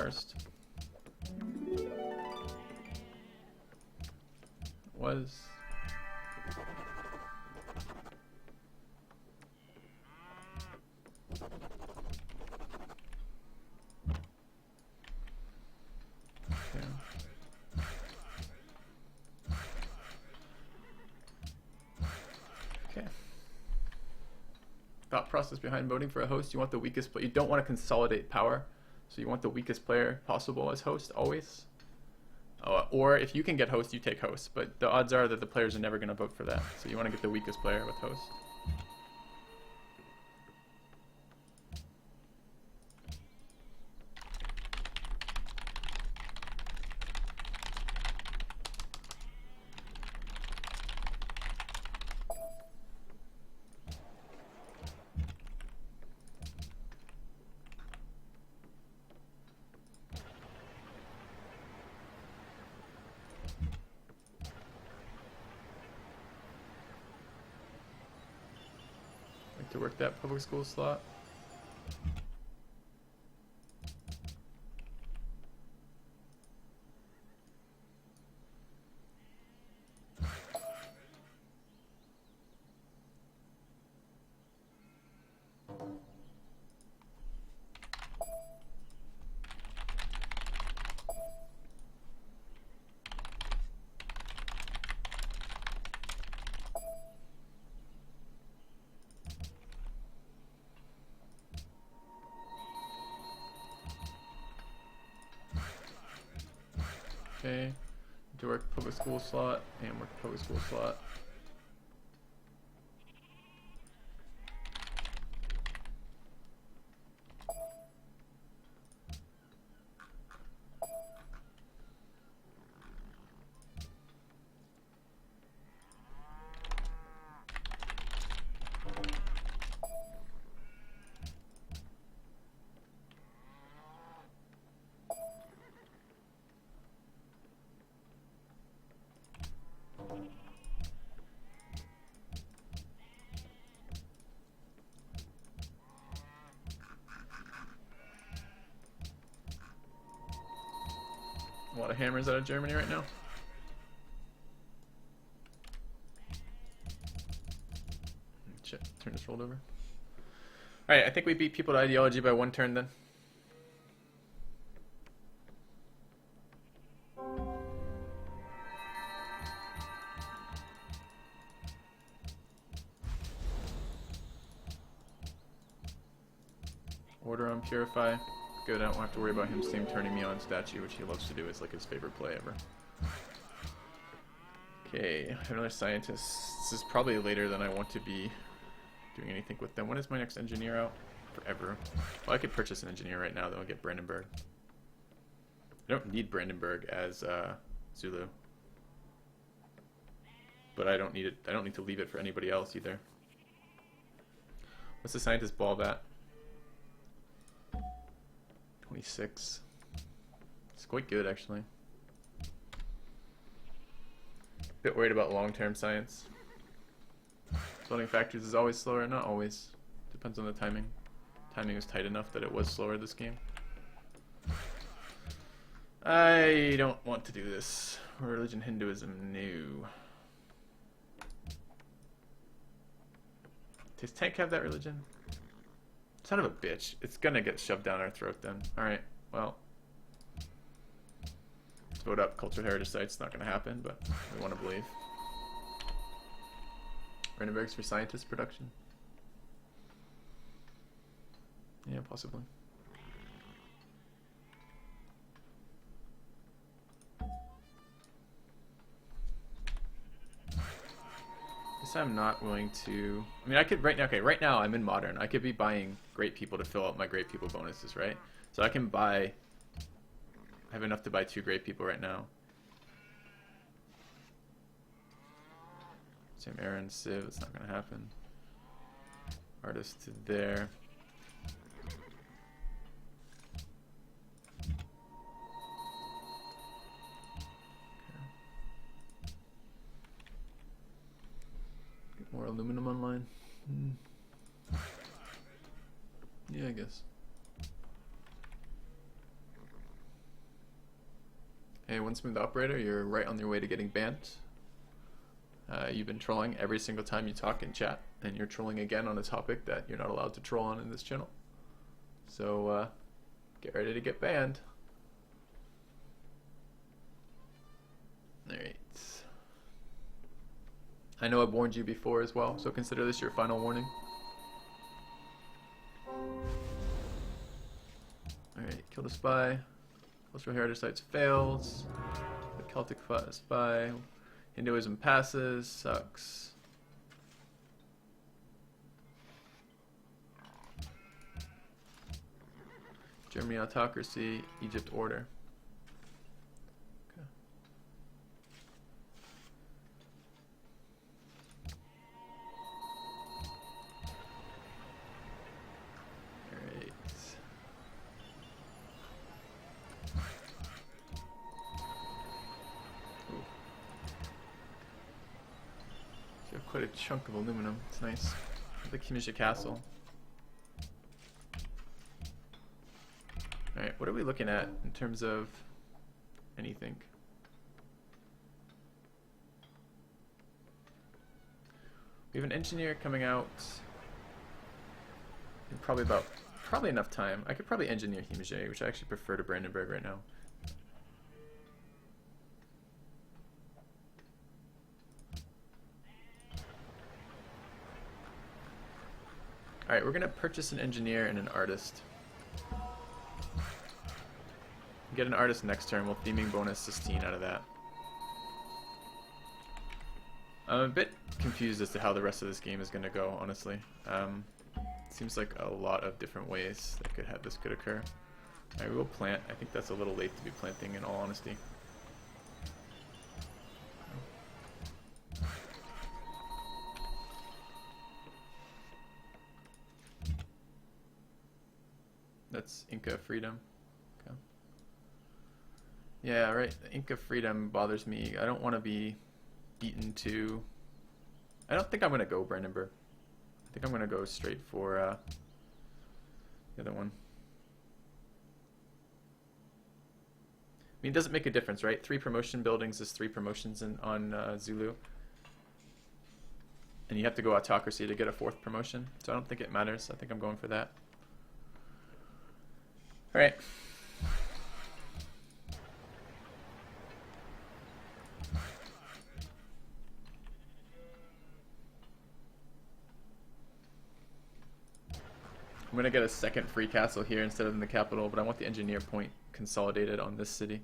first. Was. Okay. Thought process behind voting for a host. You want the weakest player. You don't want to consolidate power. So you want the weakest player possible as host always. Or if you can get host, you take host. But the odds are that the players are never going to vote for that. So you want to get the weakest player with host. To work that public school slot. Okay, to work public school slot and work public school slot. A lot of hammers out of Germany right now. Shit, turn this rolled over. Alright, I think we beat people to ideology by 1 turn then. Order on Purify. Good, I don't have to worry about him same turning me on statue, which he loves to do. It's like his favorite play ever. Okay, I have another scientist. This is probably later than I want to be doing anything with them. When is my next engineer out? Forever. Well, I could purchase an engineer right now, though. I'll get Brandenburg. I don't need Brandenburg as Zulu. But I don't need it. I don't need to leave it for anybody else either. What's the scientist ball bat? 26. It's quite good, actually. Bit worried about long-term science. Building factories is always slower. Not always. Depends on the timing. Timing was tight enough that it was slower this game. I don't want to do this. Religion, Hinduism, no. Does tank have that religion? Son of a bitch. It's gonna get shoved down our throat then. Alright, well. Let's vote up cultural heritage sites. It's not gonna happen, but we want to believe. Brandenburg's for scientist production. Yeah, possibly. Guess I'm not willing to. I mean, I could right now. Okay, right now I'm in modern. I could be buying great people to fill out my great people bonuses, right? So I can buy. I have enough to buy 2 great people right now. Same Aaron, Civ. It's not gonna happen. Artist to there. More aluminum online. Yeah, I guess. Hey, One Smooth Operator, you're right on your way to getting banned. You've been trolling every single time you talk in chat, and you're trolling again on a topic that you're not allowed to troll on in this channel. So, get ready to get banned. Alright. I know I've warned you before as well, so consider this your final warning. Alright, kill the spy. Cultural heritage sites fails. The Celtic spy. Hinduism passes. Sucks. Germany autocracy. Egypt order. Okay. Alright. You have quite a chunk of aluminum. It's nice. The Kimisha Castle. Alright, what are we looking at in terms of anything? We have an engineer coming out in probably enough time. I could probably engineer Himage, which I actually prefer to Brandenburg right now. Alright, we're gonna purchase an engineer and an artist. Get an artist next turn, we'll theming bonus 16 out of that. I'm a bit confused as to how the rest of this game is going to go, honestly. Seems like a lot of different ways that this could occur. Alright, we will plant. I think that's a little late to be planting, in all honesty. That's Inca freedom. Okay. Yeah, right. Inca freedom bothers me. I don't want to be beaten to... I don't think I'm going to go Brandenburg. I think I'm going to go straight for the other one. I mean, it doesn't make a difference, right? 3 promotion buildings is 3 promotions on Zulu. And you have to go autocracy to get a 4th promotion. So I don't think it matters. I think I'm going for that. Alright. I'm going to get a second free castle here instead of in the capital, but I want the engineer point consolidated on this city.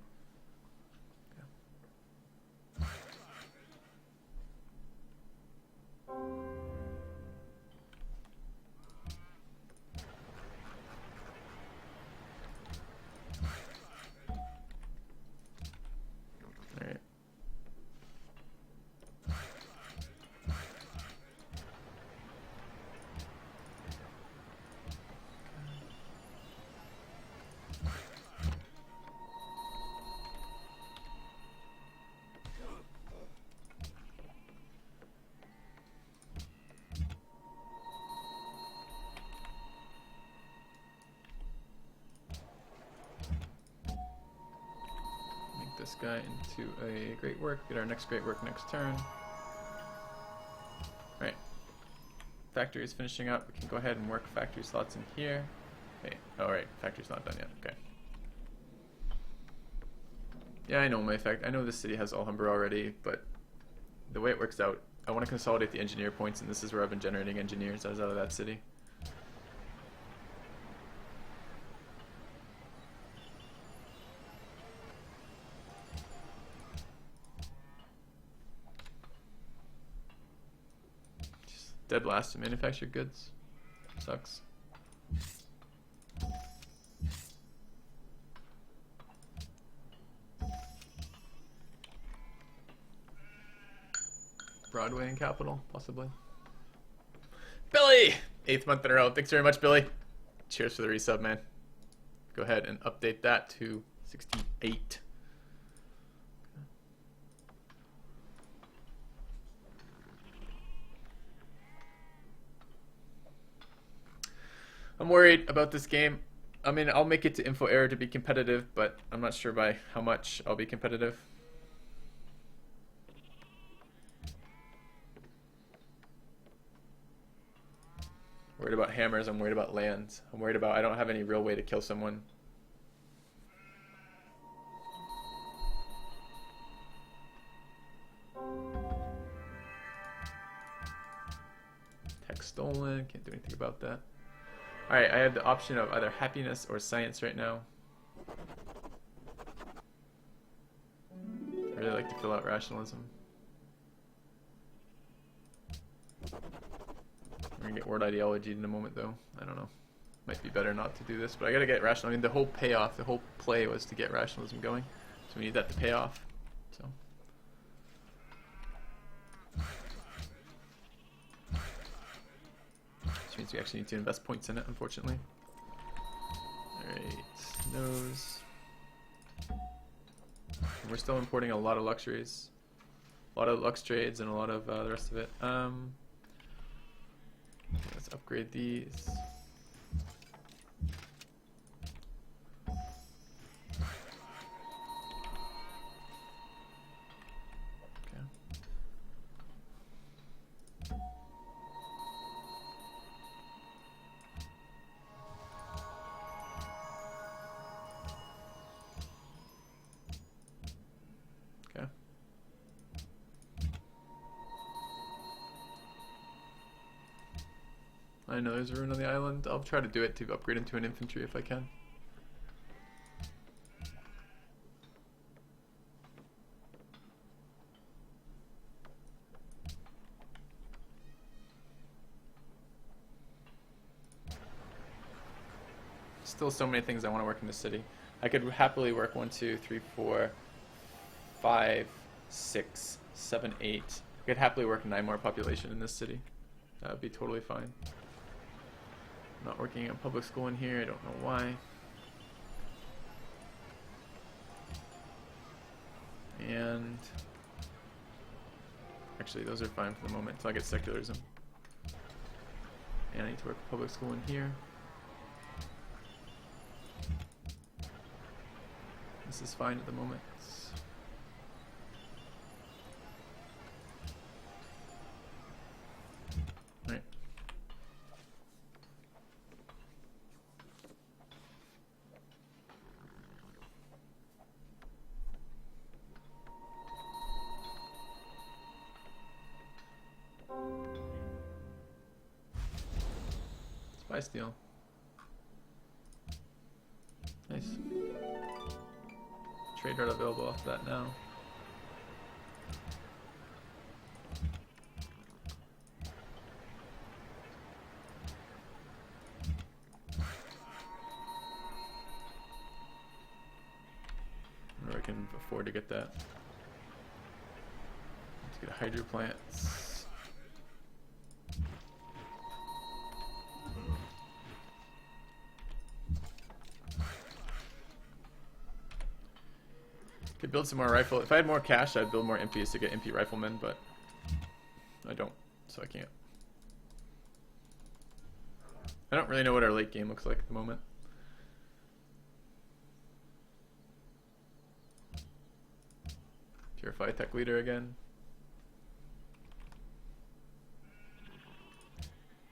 This guy into a great work, get our next great work next turn. Right. Factory is finishing up. We can go ahead and work factory slots in here. Okay. Oh, right. Factory's not done yet. Okay. Yeah, I know I know this city has Alhambra already, but the way it works out, I want to consolidate the engineer points, and this is where I've been generating engineers out of that city. Dead last to manufacture goods. Sucks. Broadway and Capital, possibly. Billy! 8th month in a row. Thanks very much, Billy. Cheers for the resub, man. Go ahead and update that to 68. I'm worried about this game. I mean, I'll make it to info error to be competitive, but I'm not sure by how much I'll be competitive. Worried about hammers, I'm worried about lands. I'm worried about I don't have any real way to kill someone. Tech stolen, can't do anything about that. Alright, I have the option of either happiness or science right now. I really like to fill out rationalism. We're gonna get word ideology in a moment though. I don't know. Might be better not to do this, but I gotta get rational. I mean, the whole payoff, the whole play was to get rationalism going. So we need that to pay off. So. Which means we actually need to invest points in it, unfortunately. Alright, nose. We're still importing a lot of luxuries. A lot of lux trades and a lot of the rest of it. Let's upgrade these. I know there's a rune on the island. I'll try to do it to upgrade into an infantry if I can. Still so many things I want to work in the city. I could happily work 1, 2, 3, 4, 5, 6, 7, 8. I could happily work 9 more population in this city. That would be totally fine. Not working in public school in here, I don't know why. And actually those are fine for the moment until I get secularism. And I need to work public school in here. This is fine at the moment. Alright. Spy steal. Nice. Trade route available off that now. Or I can afford to get that. Let's get a hydro plants. Could build some more rifle. If I had more cash, I'd build more MPs to get MP riflemen, but I don't, so I can't. I don't really know what our late game looks like at the moment. Purify tech leader again.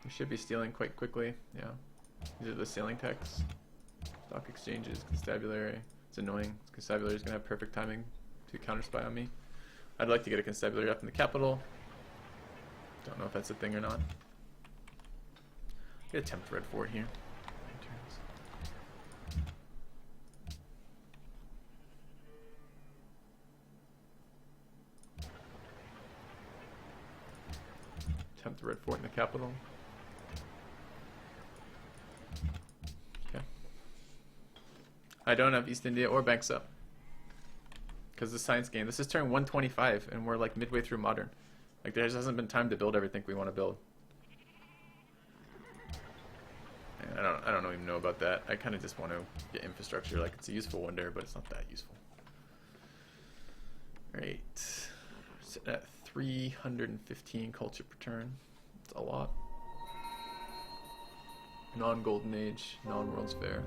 We should be stealing quite quickly, yeah. These are the sailing techs. Stock exchanges, constabulary. It's annoying. Constabulary is going to have perfect timing to counter spy on me. I'd like to get a constabulary up in the capital. Don't know if that's a thing or not. Get a temp red fort here. Temp red fort in the capital. I don't have East India or Banks up. Because the science game. This is turn 125 and we're like midway through modern. Like there just hasn't been time to build everything we want to build. And I don't even know about that. I kind of just want to get infrastructure. Like it's a useful wonder, but it's not that useful. Alright. Sitting at 315 culture per turn. It's a lot. Non-Golden Age, non-World's Fair.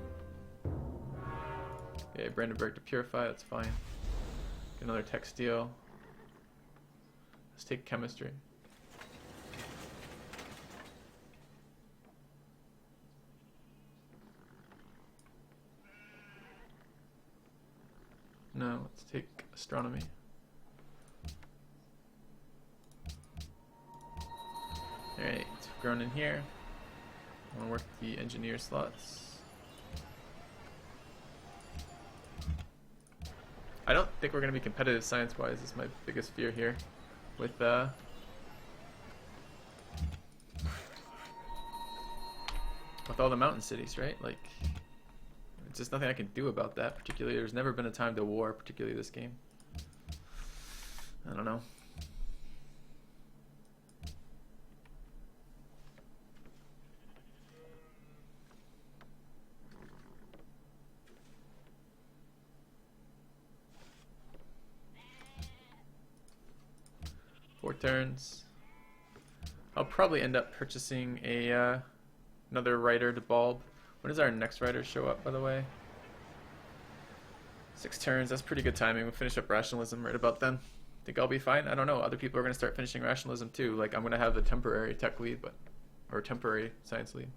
Okay, Brandenburg to Purify, that's fine. Get another textile. Let's take chemistry. No, let's take astronomy. Alright, grown in here. I want to work the engineer slots. I don't think we're going to be competitive science-wise. Is my biggest fear here. With all the mountain cities, right? Like, it's just nothing I can do about that. Particularly, there's never been a time to war, particularly this game. I don't know. Turns. I'll probably end up purchasing a another writer to bulb. When does our next writer show up, by the way? 6 turns. That's pretty good timing. We'll finish up Rationalism right about then. Think I'll be fine? I don't know. Other people are going to start finishing Rationalism too. Like, I'm going to have the temporary tech lead, or temporary science lead.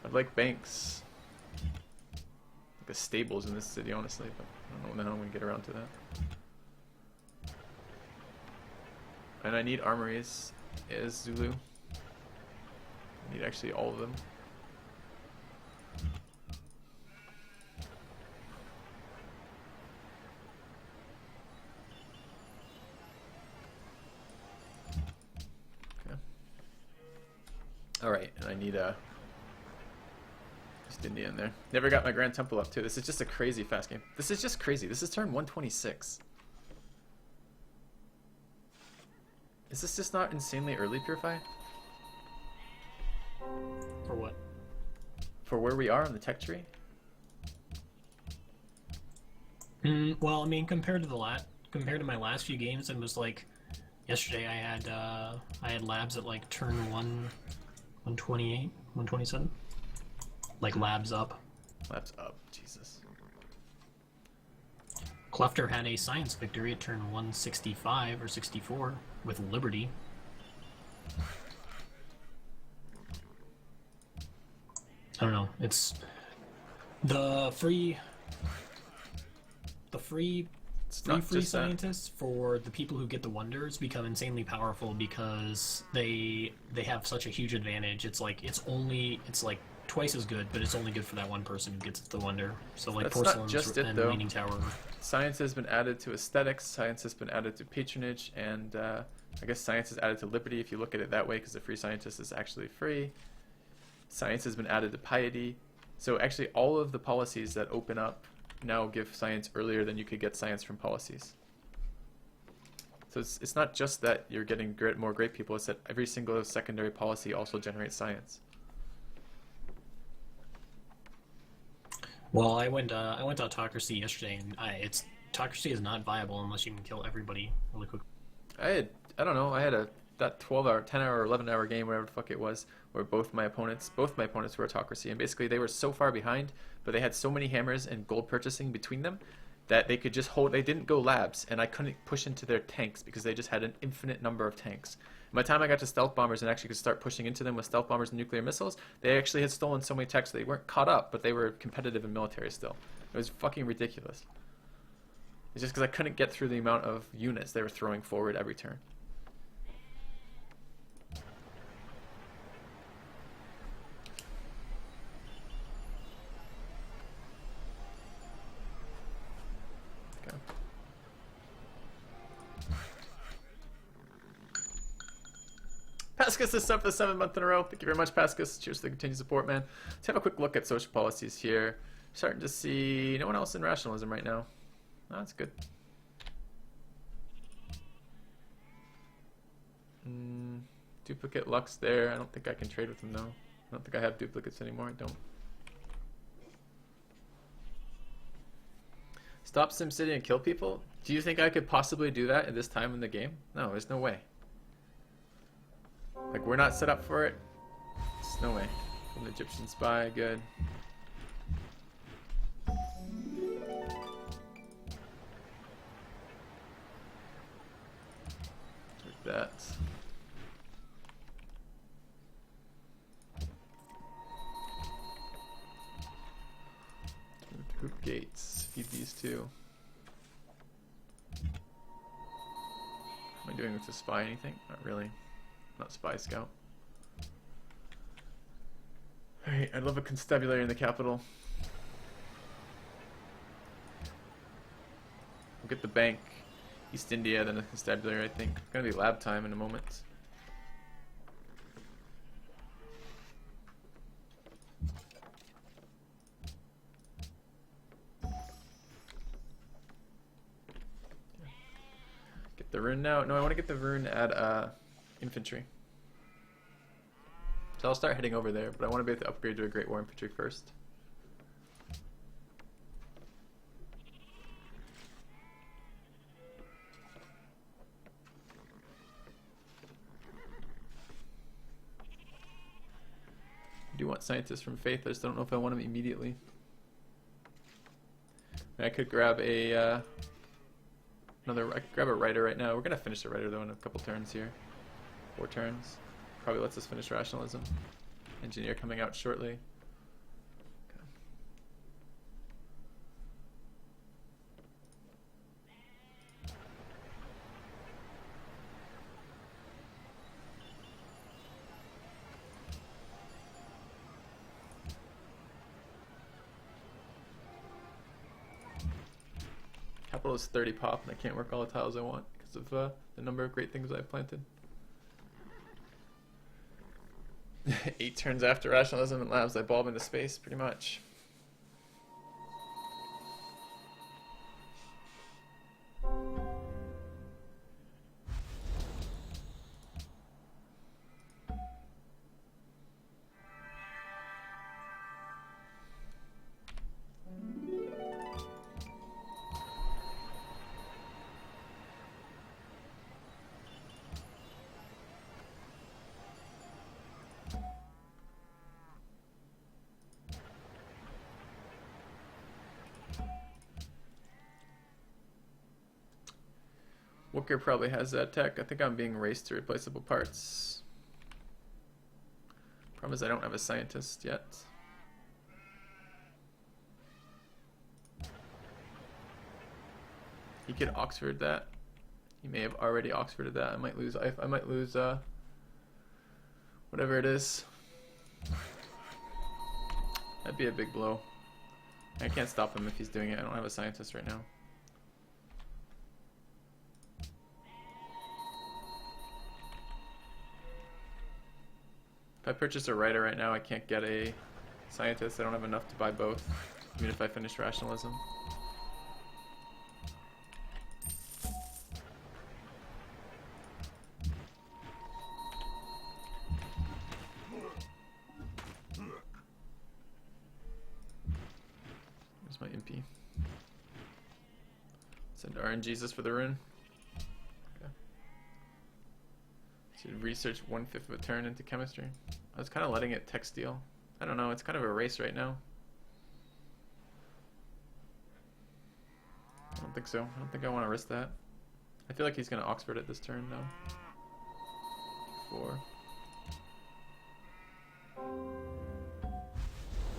I'd like banks. Like a stables in this city, honestly, but I don't know when the hell I'm going to get around to that. And I need armories as Zulu. I need actually all of them. Okay. Alright, and I need a East India in there. Never got my Grand Temple up too. This is just a crazy fast game. This is just crazy. This is turn 126. Is this just not insanely early, Purify? For what? For where we are on the tech tree? Well, I mean, compared to my last few games, it was like yesterday I had labs at like turn 128, 127. Like labs up. Labs up, Jesus. Cleftor had a science victory at turn 165 or 64 with Liberty. I don't know. It's the free scientists for the people who get the wonders become insanely powerful because they have such a huge advantage. It's like twice as good, but it's only good for that one person who gets the wonder. So like Porcelains and Leaning Tower. Science has been added to aesthetics, science has been added to patronage, and I guess science is added to liberty if you look at it that way, because the free scientist is actually free. Science has been added to piety. So actually all of the policies that open up now give science earlier than you could get science from policies. So it's not just that you're getting more great people, it's that every single secondary policy also generates science. Well, I went autocracy yesterday, and autocracy is not viable unless you can kill everybody really quick. I don't know, I had that 12-hour, 10-hour, 11-hour game, whatever the fuck it was, where both my opponents were autocracy, and basically they were so far behind, but they had so many hammers and gold purchasing between them that they could just hold. They didn't go labs, and I couldn't push into their tanks because they just had an infinite number of tanks. By the time I got to stealth bombers and actually could start pushing into them with stealth bombers and nuclear missiles, they actually had stolen so many techs. They weren't caught up, but they were competitive in military still. It was fucking ridiculous. It's just because I couldn't get through the amount of units they were throwing forward every turn. Pascus is up for the 7th month in a row. Thank you very much, Pascus. Cheers to the continued support, man. Let's have a quick look at social policies here. Starting to see no one else in rationalism right now. Oh, that's good. Duplicate Lux there. I don't think I can trade with them though. I don't think I have duplicates anymore. I don't. Stop SimCity and kill people? Do you think I could possibly do that at this time in the game? No, there's no way. Like, we're not set up for it. There's no way. An Egyptian spy, good. that. Group gates. Feed these two. Am I doing with the spy anything? Not really. Not spy scout. Alright, I'd love a constabulary in the capital. We'll get the bank, East India, then the constabulary, I think. It's gonna be lab time in a moment. Get the rune now. No, I want to get the rune at infantry. So I'll start heading over there, but I want to be able to upgrade to a Great War Infantry first. I do want scientists from Faith, I just don't know if I want them immediately. I could grab a I could grab a writer right now. We're gonna finish the writer though in a couple turns here. 4 turns. Probably lets us finish Rationalism. Engineer coming out shortly. Okay. Capital is 30 pop, and I can't work all the tiles I want because of the number of great things I've planted. 8 turns after Rationalism and Labs, I bulb into space, pretty much. Wocker probably has that tech. I think I'm being raced to replaceable parts. Problem is I don't have a scientist yet. He could Oxford that. He may have already Oxforded that. I might lose whatever it is. That'd be a big blow. I can't stop him if he's doing it. I don't have a scientist right now. If I purchase a writer right now, I can't get a scientist. I don't have enough to buy both, even if I finish Rationalism. Where's my MP? Send RNGesus for the rune. Should research 1/5 of a turn into chemistry. I was kind of letting it tech steal. I don't know, it's kind of a race right now. I don't think so. I don't think I want to risk that. I feel like he's going to Oxford it this turn though. 4.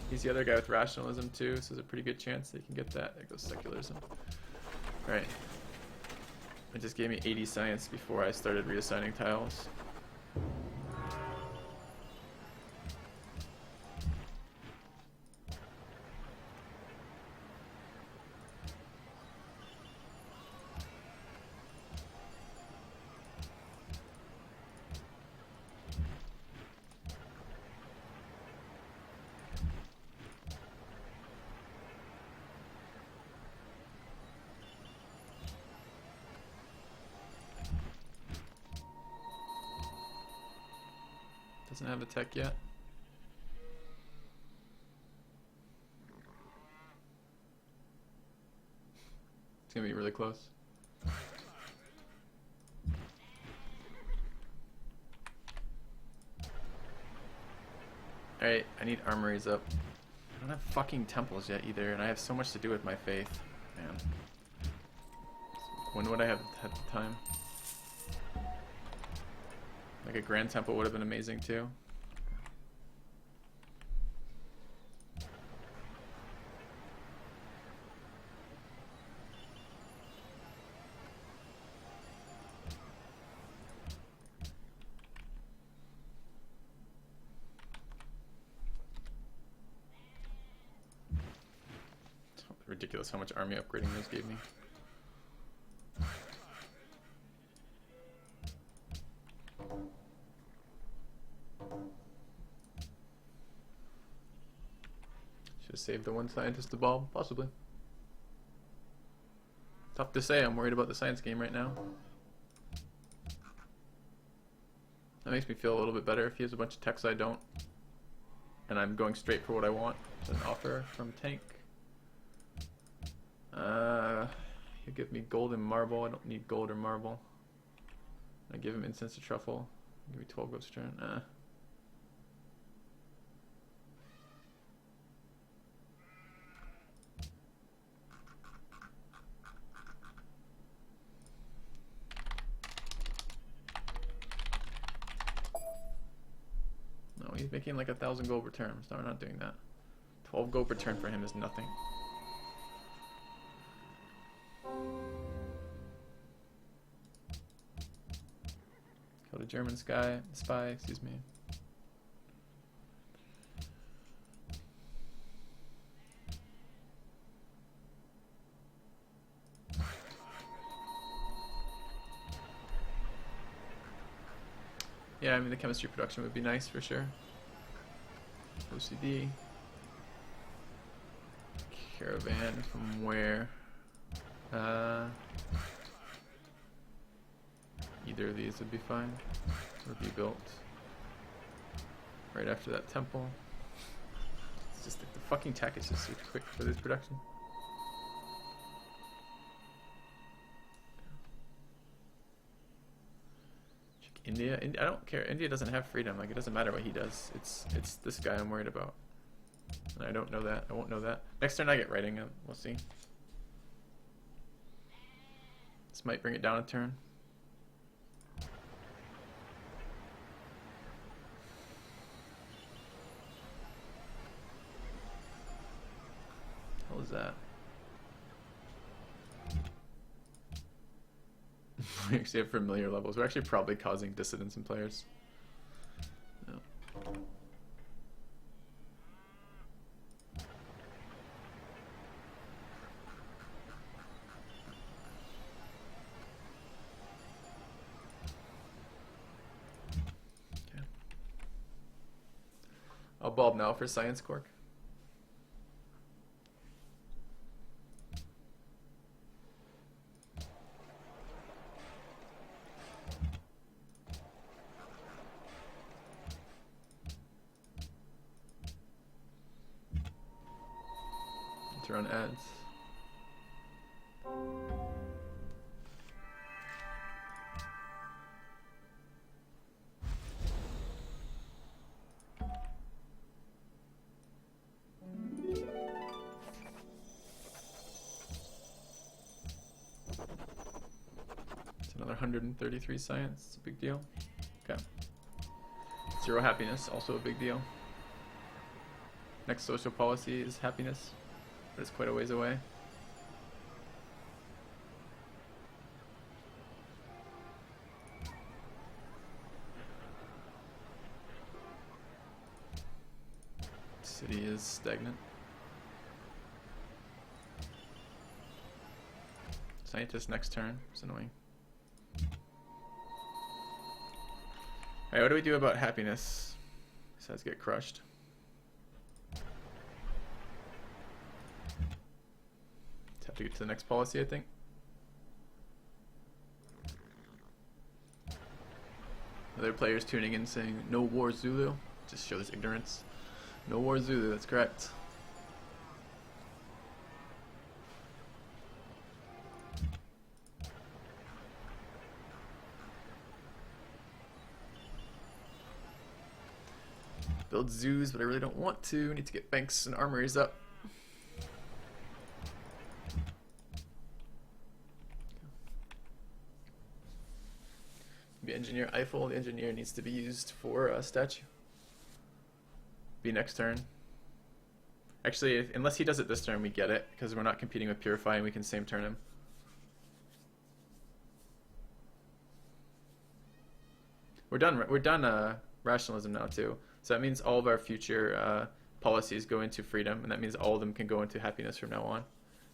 He's the other guy with Rationalism too, so there's a pretty good chance that he can get that. There goes Secularism. Alright. It just gave me 80 science before I started reassigning tiles. Doesn't have a tech yet. It's gonna be really close. Alright, I need armories up. I don't have fucking temples yet either, and I have so much to do with my faith. Man. When would I have had the time? Like a Grand Temple would have been amazing too. Ridiculous how much army upgrading those gave me. Should have saved the one scientist to ball, possibly. Tough to say, I'm worried about the science game right now. That makes me feel a little bit better if he has a bunch of techs I don't. And I'm going straight for what I want. An offer from tank. He'll give me gold and marble. I don't need gold or marble. I give him incense to truffle. Give me 12 gold turn. No, he's making like 1,000 gold per turn, so we're not doing that. 12 gold per turn for him is nothing. Kill the German spy, excuse me. Yeah, I mean the chemistry production would be nice for sure. OCD. Caravan from where? Either of these would be fine. Would be built right after that temple. It's just like the fucking tech is just so quick for this production. India, I don't care. India doesn't have freedom. Like it doesn't matter what he does. It's this guy I'm worried about. And I don't know that. I won't know that. Next turn I get writing. We'll see. This might bring it down a turn. What was that? We actually have familiar levels. We're actually probably causing dissidence in players. No. Okay. I'll bulb now for Science Cork. Run ads. It's another 133 science. It's a big deal. Okay. 0 happiness, also a big deal. Next social policy is happiness. But it's quite a ways away. City is stagnant. Scientist next turn. It's annoying. Alright, what do we do about happiness? Besides get crushed. Have to get to the next policy, I think. Other players tuning in saying, no war Zulu. Just shows ignorance. No war Zulu, that's correct. Build zoos, but I really don't want to. Need to get banks and armories up. Be engineer Eiffel. The engineer needs to be used for a statue. Be next turn. Actually, unless he does it this turn, we get it, because we're not competing with Purify and we can same turn him. We're done Rationalism now too. So that means all of our future policies go into freedom, and that means all of them can go into happiness from now on.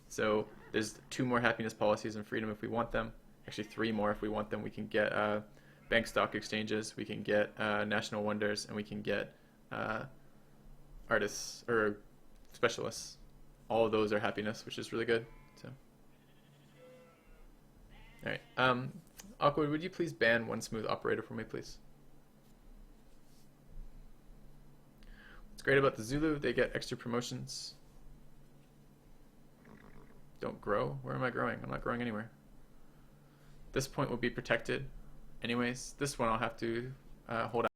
So there's 2 more happiness policies in freedom if we want them. Actually 3 more if we want them. We can get bank stock exchanges, we can get national wonders, and we can get artists or specialists. All of those are happiness, which is really good. So, all right. Awkward, would you please ban 1 smooth operator for me, please? What's great about the Zulu? They get extra promotions. Don't grow? Where am I growing? I'm not growing anywhere. This point will be protected. Anyways, this one I'll have to hold out.